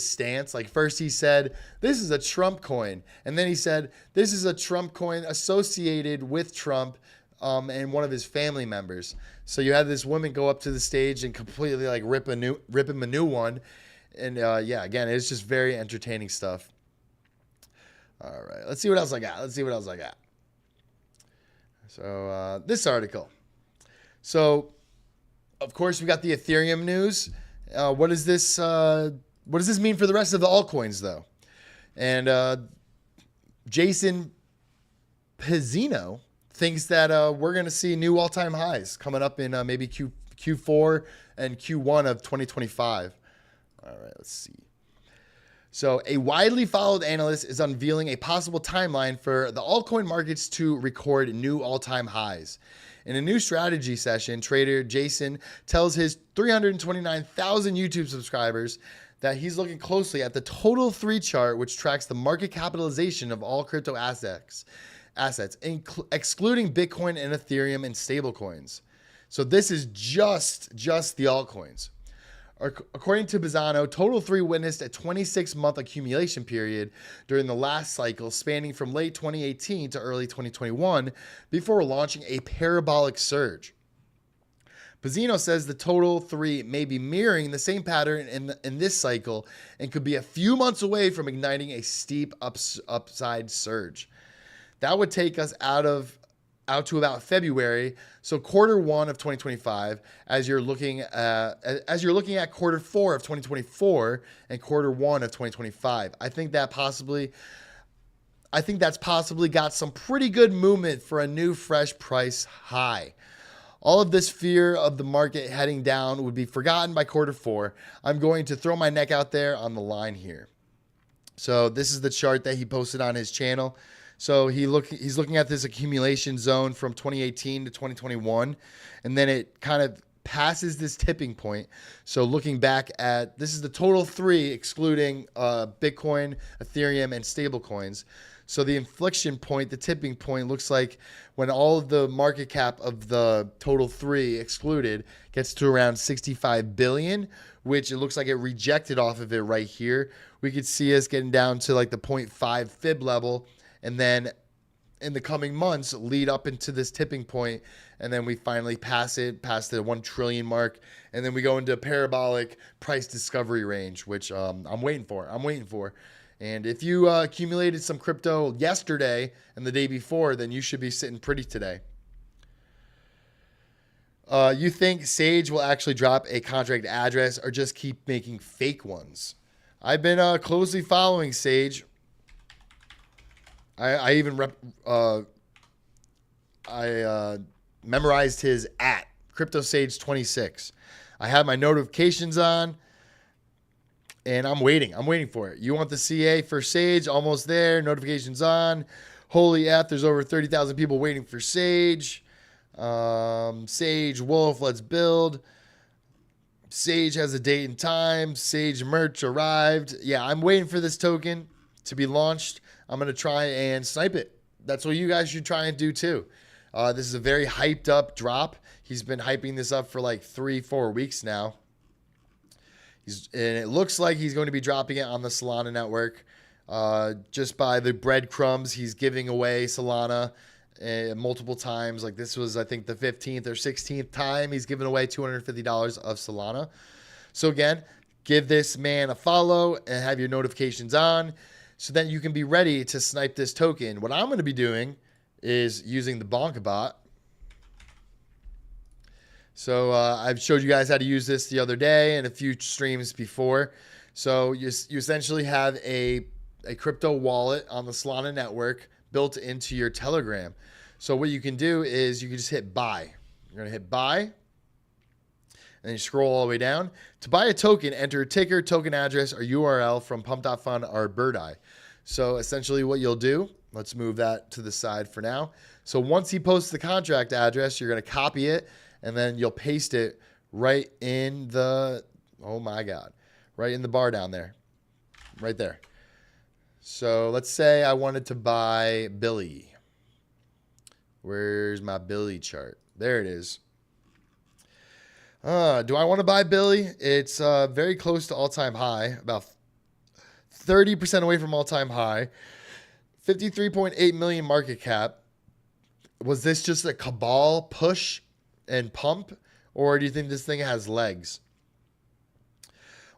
stance. Like first he said, this is a Trump coin. And then he said, this is a Trump coin associated with Trump and one of his family members. So you had this woman go up to the stage and completely like rip him a new one. And yeah, again, it's just very entertaining stuff. All right, let's see what else I got. So this article. So of course we got the Ethereum news. What does this mean for the rest of the altcoins, though? And Jason Pizzino thinks that we're going to see new all-time highs coming up in maybe Q4 and Q1 of 2025. All right, let's see. So a widely followed analyst is unveiling a possible timeline for the altcoin markets to record new all-time highs. In a new strategy session, trader Jason tells his 329,000 YouTube subscribers that he's looking closely at the total 3 chart, which tracks the market capitalization of all crypto assets, excluding Bitcoin and Ethereum and stablecoins. So this is just the altcoins. According to Pizzano, Total 3 witnessed a 26-month accumulation period during the last cycle spanning from late 2018 to early 2021 before launching a parabolic surge. Pizzino says the Total 3 may be mirroring the same pattern in this cycle and could be a few months away from igniting a steep upside surge. That would take us out to about February, so quarter 1 of 2025, as you're looking at quarter 4 of 2024 and quarter 1 of 2025. I think that's possibly got some pretty good movement for a new fresh price high. All of this fear of the market heading down would be forgotten by Q4. I'm going to throw my neck out there on the line here. So this is the chart that he posted on his channel. So he's looking at this accumulation zone from 2018 to 2021, and then it kind of passes this tipping point. So looking back at, this is the total 3 excluding Bitcoin, Ethereum, and stablecoins. So the inflection point, the tipping point, looks like when all of the market cap of the total 3 excluded gets to around 65 billion, which it looks like it rejected off of it right here. We could see us getting down to like the 0.5 fib level, and then in the coming months lead up into this tipping point, and then we finally pass the 1 trillion mark, and then we go into a parabolic price discovery range, which I'm waiting for. And if you accumulated some crypto yesterday and the day before, then you should be sitting pretty today. You think Sage will actually drop a contract address or just keep making fake ones? I've been closely following Sage. I even memorized his @CryptoSage26. I have my notifications on, and I'm waiting. I'm waiting for it. You want the CA for Sage? Almost there. Notifications on. Holy F, there's over 30,000 people waiting for Sage. Sage Wolf, let's build. Sage has a date and time. Sage merch arrived. Yeah, I'm waiting for this token to be launched. I'm going to try and snipe it. That's what you guys should try and do too. This is a very hyped up drop. He's been hyping this up for like 3-4 weeks now. And it looks like he's going to be dropping it on the Solana network. Just by the breadcrumbs, he's giving away Solana multiple times. Like this was, I think, the 15th or 16th time he's given away $250 of Solana. So again, give this man a follow and have your notifications on, so then you can be ready to snipe this token. What I'm going to be doing is using the Bonk bot. So I've showed you guys how to use this the other day and a few streams before. So you essentially have a crypto wallet on the Solana network built into your Telegram. So what you can do is you can just hit buy. You're going to hit buy, and then you scroll all the way down. To buy a token, enter ticker, token address, or URL from Pump.Fund or Bird Eye. So essentially what you'll do, let's move that to the side for now. So once he posts the contract address, you're going to copy it, and then you'll paste it right in the, oh my God, right in the bar down there, right there. So let's say I wanted to buy Billy. Where's my Billy chart? There it is. Do I want to buy Billy? It's very close to all-time high, about 30% away from all-time high, 53.8 million market cap. Was this just a cabal push and pump, or do you think this thing has legs?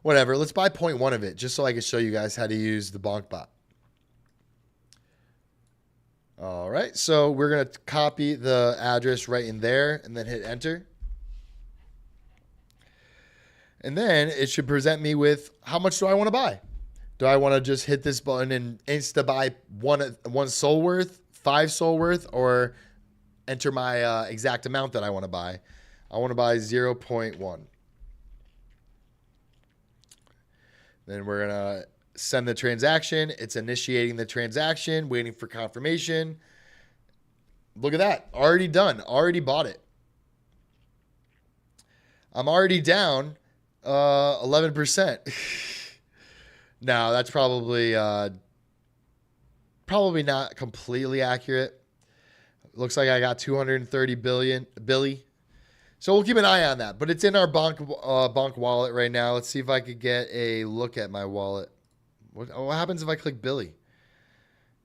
Whatever, let's buy 0.1 of it just so I can show you guys how to use the Bonk bot. All right, so we're going to copy the address right in there and then hit enter. And then it should present me with, how much do I want to buy? Do I want to just hit this button and insta buy one soul worth, 5 soul worth, or enter my exact amount that I want to buy? I want to buy 0.1. Then we're going to send the transaction. It's initiating the transaction, waiting for confirmation. Look at that. Already done. Already bought it. I'm already down 11%. No, that's probably not completely accurate. Looks like I got 230 Billy. So we'll keep an eye on that. But it's in our Bonk wallet right now. Let's see if I could get a look at my wallet. What happens if I click Billy?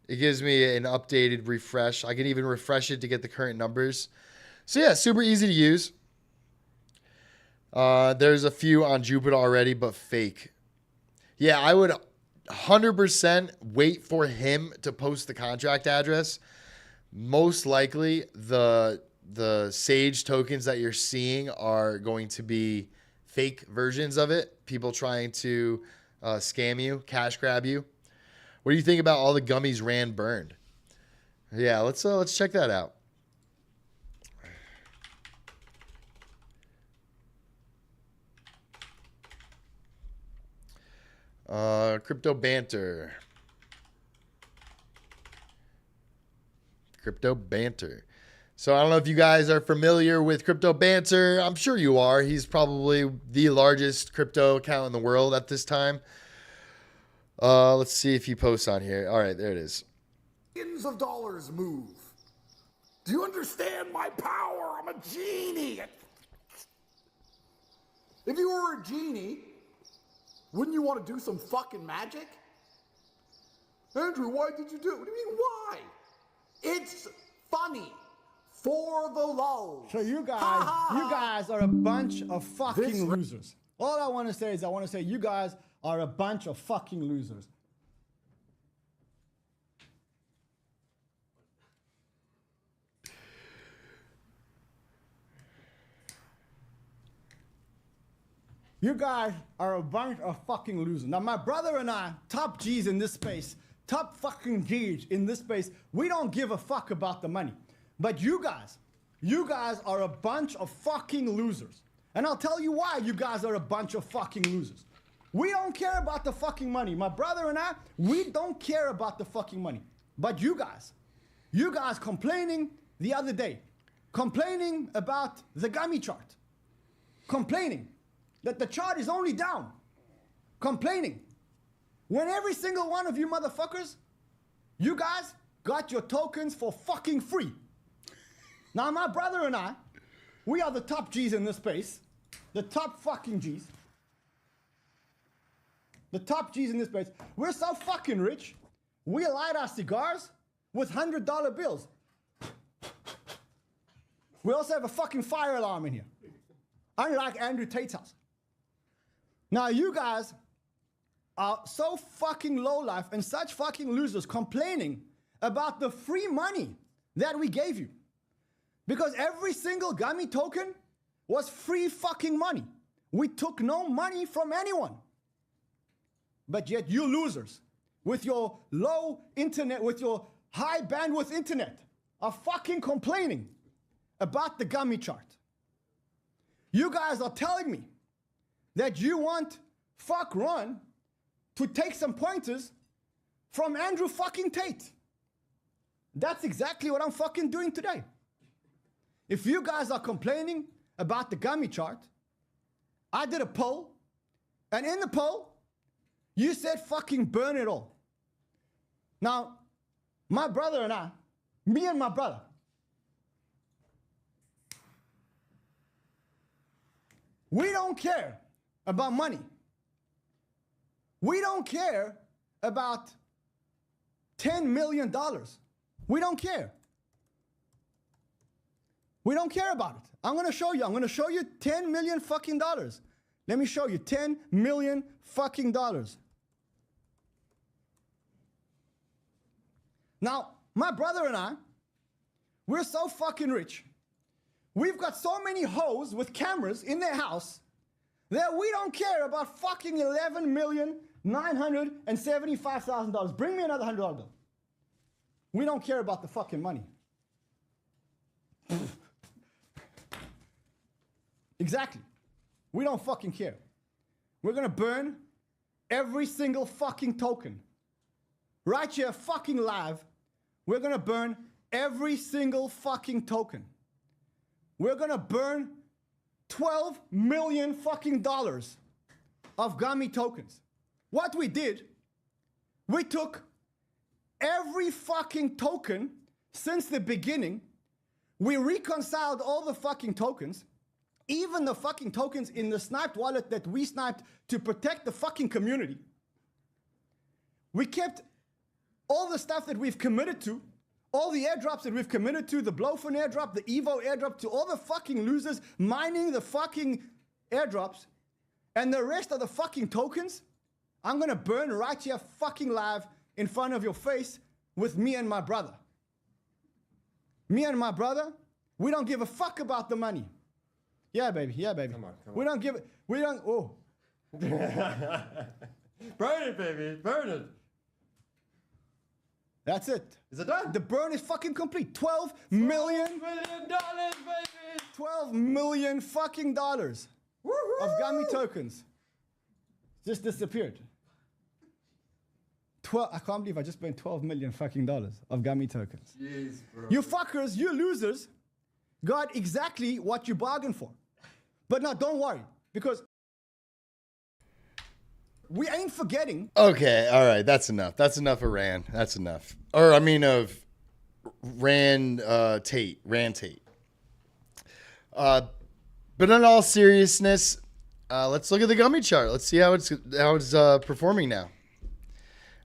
It gives me an updated refresh. I can even refresh it to get the current numbers. So yeah, super easy to use. There's a few on Jupiter already, but fake. Yeah, I would 100% wait for him to post the contract address. Most likely, the Sage tokens that you're seeing are going to be fake versions of it. People trying to scam you, cash grab you. What do you think about all the gummies Rand burned? Yeah, let's check that out. Crypto banter. Crypto banter. So I don't know if you guys are familiar with Crypto Banter. I'm sure you are. He's probably the largest crypto account in the world at this time. Let's see if he posts on here. All right, there it is. Billions of dollars move. Do you understand my power? I'm a genie. If you were a genie, wouldn't you want to do some fucking magic? Andrew, why did you do it? What do you mean, why? It's funny. For the low. So you guys are a bunch of fucking losers. All I want to say is you guys are a bunch of fucking losers. You guys are a bunch of fucking losers. Now, my brother and I, top G's in this space, top fucking G's in this space, we don't give a fuck about the money. But you guys are a bunch of fucking losers. And I'll tell you why you guys are a bunch of fucking losers. We don't care about the fucking money. My brother and I, we don't care about the fucking money. But you guys complaining the other day, complaining about the Gummy chart, complaining that the chart is only down, complaining when every single one of you motherfuckers, you guys got your tokens for fucking free. Now, my brother and I, we are the top G's in this space. The top fucking G's. The top G's in this space. We're so fucking rich, we light our cigars with $100 bills. We also have a fucking fire alarm in here. Unlike Andrew Tate's house. Now, you guys are so fucking low life and such fucking losers complaining about the free money that we gave you. Because every single Gummy token was free fucking money. We took no money from anyone. But yet you losers, with your low internet, with your high bandwidth internet, are fucking complaining about the Gummy chart. You guys are telling me that you want fuck Ron to take some pointers from Andrew fucking Tate. That's exactly what I'm fucking doing today. If you guys are complaining about the Gummy chart, I did a poll, and in the poll, you said fucking burn it all. Now, my brother and I, me and my brother, we don't care about money. We don't care about $10 million. We don't care. We don't care about it. I'm going to show you. I'm going to show you 10 million fucking dollars. Let me show you 10 million fucking dollars. Now, my brother and I, we're so fucking rich. We've got so many hoes with cameras in their house that we don't care about fucking $11,975,000. Bring me another $100 bill. We don't care about the fucking money. Exactly. We don't fucking care. We're gonna burn every single fucking token. Right here, fucking live, we're gonna burn every single fucking token. We're gonna burn 12 million fucking dollars of Gummy tokens. What we did, we took every fucking token since the beginning, we reconciled all the fucking tokens, even the fucking tokens in the sniped wallet that we sniped to protect the fucking community. We kept all the stuff that we've committed to, all the airdrops that we've committed to, the Blowfin airdrop, the Evo airdrop, to all the fucking losers mining the fucking airdrops, and the rest of the fucking tokens, I'm gonna burn right here fucking live in front of your face with me and my brother. Me and my brother, we don't give a fuck about the money. Yeah, baby. Yeah, baby. Come on. We don't give it. We don't. Oh. Burn it, baby. Burn it. That's it. Is it done? The burn is fucking complete. $12 million. $12 million, baby. 12 million fucking dollars Woo-hoo! of Gummy tokens just disappeared. 12. I can't believe I just spent $12 million fucking dollars of Gummy tokens. Jeez, bro. You fuckers, you losers, got exactly what you bargained for. But now don't worry, because we ain't forgetting. Okay, all right, that's enough. That's enough of Rand. That's enough. Or I mean of Rand Tate. Rand Tate. But in all seriousness, let's look at the Gummy chart. Let's see how it's performing now.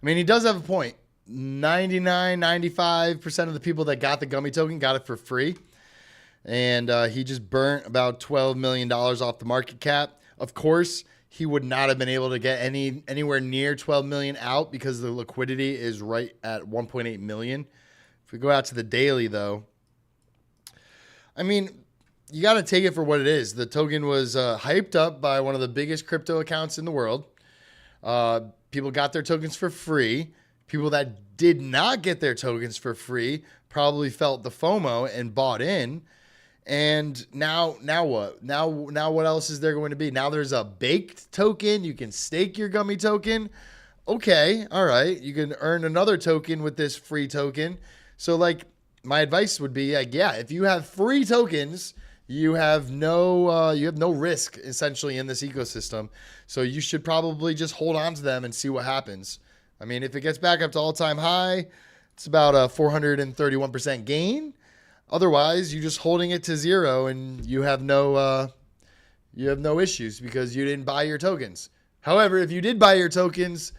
I mean, he does have a point. 95% of the people that got the Gummy token got it for free. And he just burnt about $12 million off the market cap. Of course, he would not have been able to get anywhere near 12 million out because the liquidity is right at 1.8 million. If we go out to the daily, though, I mean, you got to take it for what it is. The token was hyped up by one of the biggest crypto accounts in the world. People got their tokens for free. People that did not get their tokens for free probably felt the FOMO and bought in. And now what? Now what else is there going to be? Now there's a baked token. You can stake your Gummy token. Okay, all right. You can earn another token with this free token. So like my advice would be like, yeah, if you have free tokens, you have no risk essentially in this ecosystem. So you should probably just hold on to them and see what happens. I mean, if it gets back up to all-time high, it's about a 431% gain. Otherwise, you're just holding it to zero and you have no issues because you didn't buy your tokens. However, if you did buy your tokens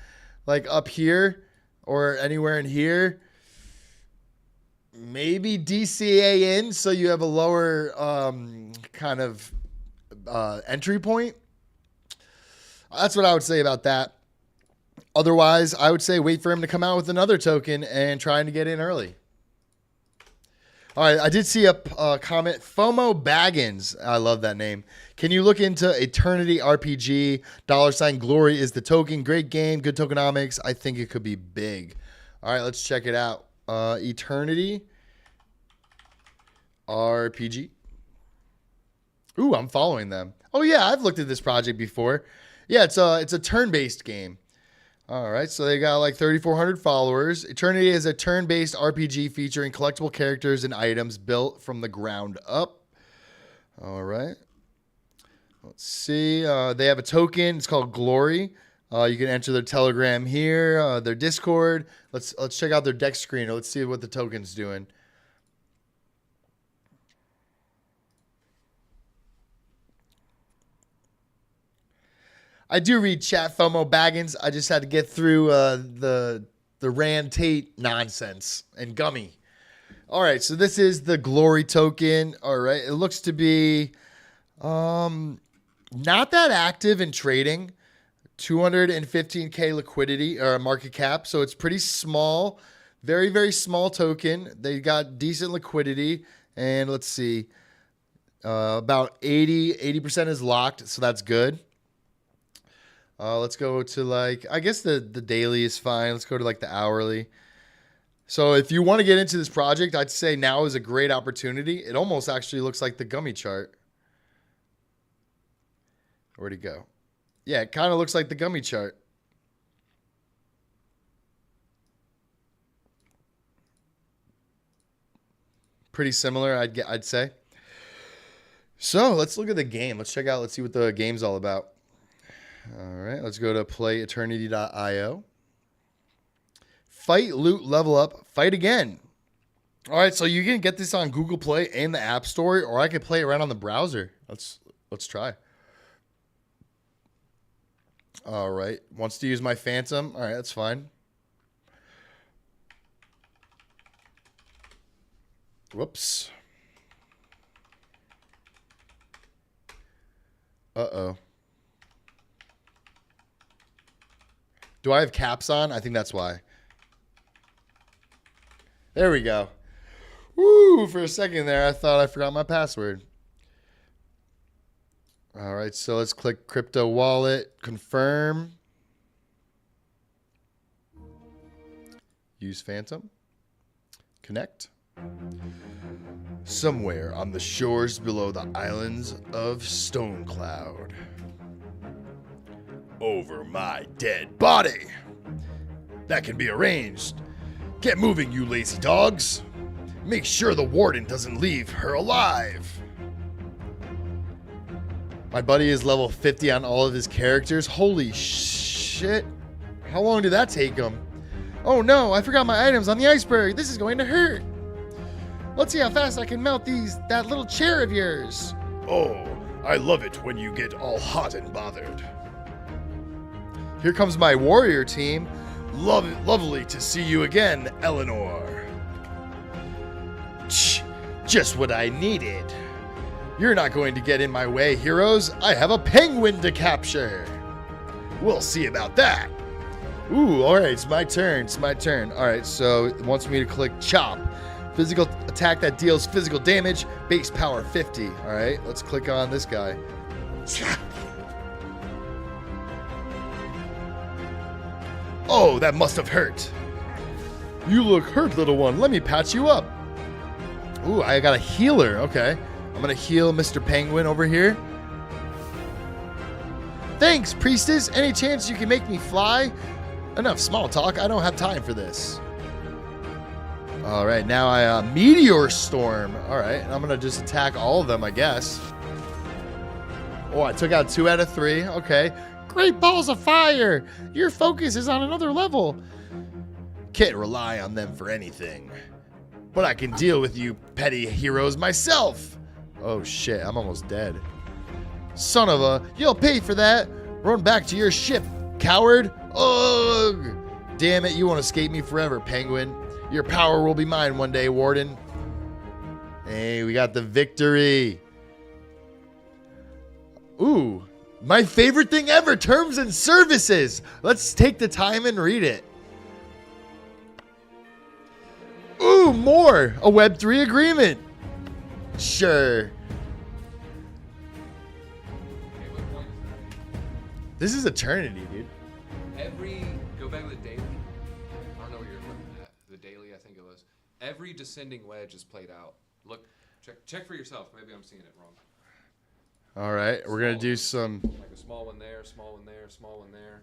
like up here or anywhere in here, maybe DCA in so you have a lower kind of entry point. That's what I would say about that. Otherwise, I would say wait for him to come out with another token and trying to get in early. All right, I did see a comment. FOMO Baggins. I love that name. Can you look into Eternity RPG? $Glory is the token. Great game. Good tokenomics. I think it could be big. All right, let's check it out. Eternity RPG. Ooh, I'm following them. Oh, yeah, I've looked at this project before. Yeah, it's a turn-based game. All right, so they got like 3,400 followers. Eternity is a turn-based RPG featuring collectible characters and items built from the ground up. All right. Let's see. They have a token. It's called Glory. You can enter their Telegram here, their Discord. Let's check out their Dex Screener. Let's see what the token's doing. I do read chat, FOMO Baggins. I just had to get through the Rand Tate nonsense and Gummy. All right, so this is the Glory token. All right, it looks to be not that active in trading. 215K liquidity or market cap, so it's pretty small. Very, very small token. They got decent liquidity, and let's see, about 80% is locked, so that's good. Let's go to like, I guess the daily is fine. Let's go to like the hourly. So if you want to get into this project, I'd say now is a great opportunity. It almost actually looks like the Gummy chart. Where'd it go? Yeah, it kind of looks like the Gummy chart. Pretty similar, I'd say. So let's look at the game. Let's check out, let's see what the game's all about. All right, let's go to playeternity.io. Fight, loot, level up, fight again. All right, so you can get this on Google Play and the App Store, or I could play it right on the browser. Let's try. All right, wants to use my Phantom. All right, that's fine. Whoops. Uh-oh. Do I have caps on? I think that's why. There we go. Woo, for a second there, I thought I forgot my password. All right, so let's click crypto wallet, confirm. Use Phantom. Connect. Somewhere on the shores below the islands of Stonecloud. Over my dead body. That can be arranged. Get moving, you lazy dogs. Make sure the warden doesn't leave her alive. My buddy is level 50 on all of his characters. Holy shit. How long did that take him? Oh no, I forgot my items on the iceberg. This is going to hurt. Let's see how fast I can melt that little chair of yours. Oh, I love it when you get all hot and bothered. Here comes my warrior team. Lovely to see you again, Eleanor. Just what I needed. You're not going to get in my way, heroes. I have a penguin to capture. We'll see about that. Ooh, all right, it's my turn. All right, so it wants me to click chop. Physical attack that deals physical damage, base power 50. All right, let's click on this guy. Oh, that must have hurt. You look hurt, little one. Let me patch you up. Ooh, I got a healer. Okay, I'm gonna heal Mr. Penguin over here. Thanks, priestess. Any chance you can make me fly? Enough small talk. I don't have time for this. All right, now I meteor storm. All right, I'm gonna just attack all of them, I guess. Oh, I took out 2 out of 3. Okay. Great balls of fire. Your focus is on another level. Can't rely on them for anything. But I can deal with you petty heroes myself. Oh shit, I'm almost dead. Son of a, you'll pay for that. Run back to your ship, coward. Ugh. Damn it, you won't escape me forever, Penguin. Your power will be mine one day, Warden. Hey, we got the victory. Ooh, my favorite thing ever, terms and services. Let's take the time and read it. Ooh, more. A Web3 agreement. Sure. This is eternity, dude. Go back to the daily. I don't know what you're looking at. The daily, I think it was. Every descending wedge is played out. Look, check for yourself. Maybe I'm seeing it wrong. All right, we're gonna do some. Like a small one there, small one there, small one there.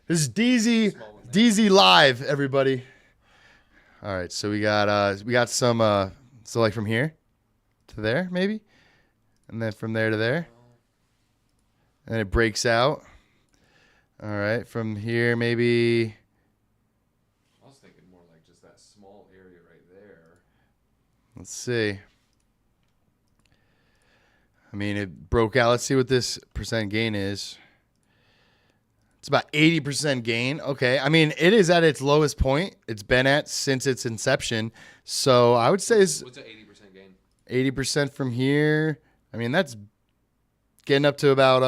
This is DZ live, everybody. All right, so we got some. So like from here to there, maybe, and then from there to there, and it breaks out. All right, from here maybe. I was thinking more like just that small area right there. Let's see. I mean, it broke out. Let's see what this percent gain is. It's about 80% gain. Okay. I mean, it is at its lowest point it's been at since its inception. So I would say it's what's an 80% gain? 80% from here. I mean, that's getting up to about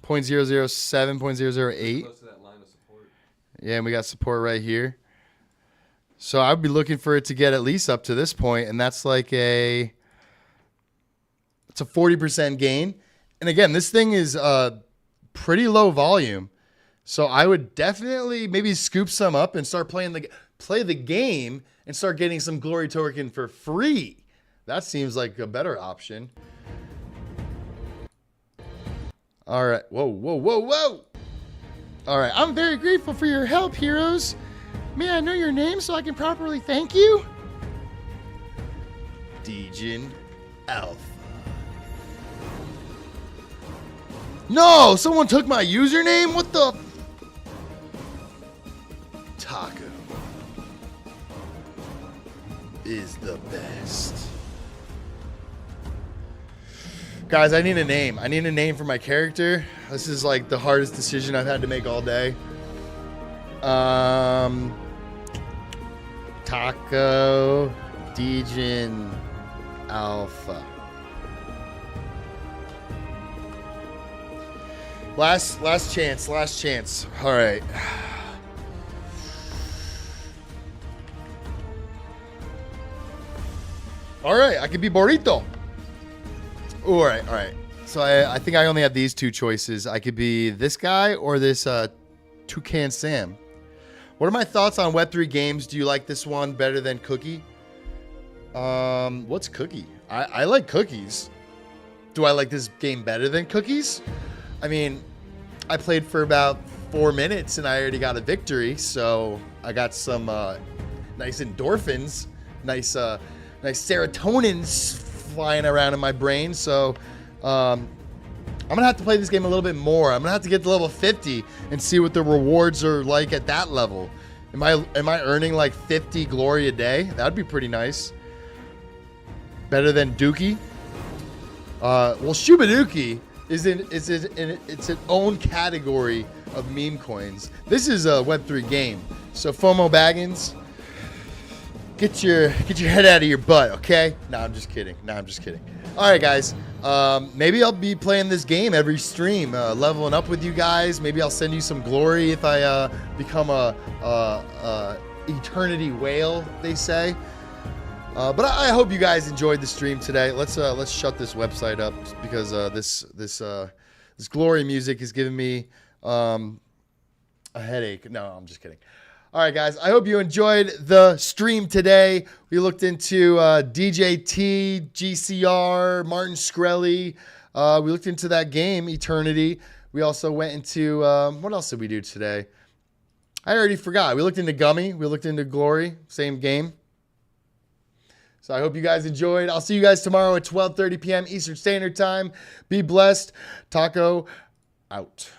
0.007, 0.008. Close to that line of support. Yeah, and we got support right here. So I would be looking for it to get at least up to this point, and that's like it's a 40% gain. And again, this thing is pretty low volume. So I would definitely maybe scoop some up and start play the game and start getting some glory token for free. That seems like a better option. All right. Whoa. All right. I'm very grateful for your help, heroes. May I know your name so I can properly thank you? Degen Alpha. No, someone took my username? What the? Taco is the best. Guys, I need a name. I need a name for my character. This is like the hardest decision I've had to make all day. Taco Degen Alpha. Last chance. All right. All right, I could be Burrito. All right. So I think I only have these two choices. I could be this guy or this Toucan Sam. What are my thoughts on Web3 games? Do you like this one better than Cookie? What's Cookie? I like cookies. Do I like this game better than cookies? I mean, I played for about 4 minutes and I already got a victory. So I got some nice endorphins, nice serotonins flying around in my brain. So I'm gonna have to play this game a little bit more. I'm gonna have to get to level 50 and see what the rewards are like at that level. Am I earning like 50 glory a day? That'd be pretty nice. Better than Dookie. Well, Shubaduki is its own category of meme coins. This is a Web3 game. So FOMO Baggins, get your head out of your butt, okay? No, I'm just kidding. All right, guys. Maybe I'll be playing this game every stream, leveling up with you guys. Maybe I'll send you some glory if I become a eternity whale, they say. But I hope you guys enjoyed the stream today. Let's shut this website up because this glory music is giving me a headache. No, I'm just kidding. All right, guys. I hope you enjoyed the stream today. We looked into DJT, GCR, Martin Shkreli. We looked into that game, Eternity. We also went into what else did we do today? I already forgot. We looked into Gummy. We looked into Glory. Same game. So I hope you guys enjoyed. I'll see you guys tomorrow at 12:30 p.m. Eastern Standard Time. Be blessed. Taco out.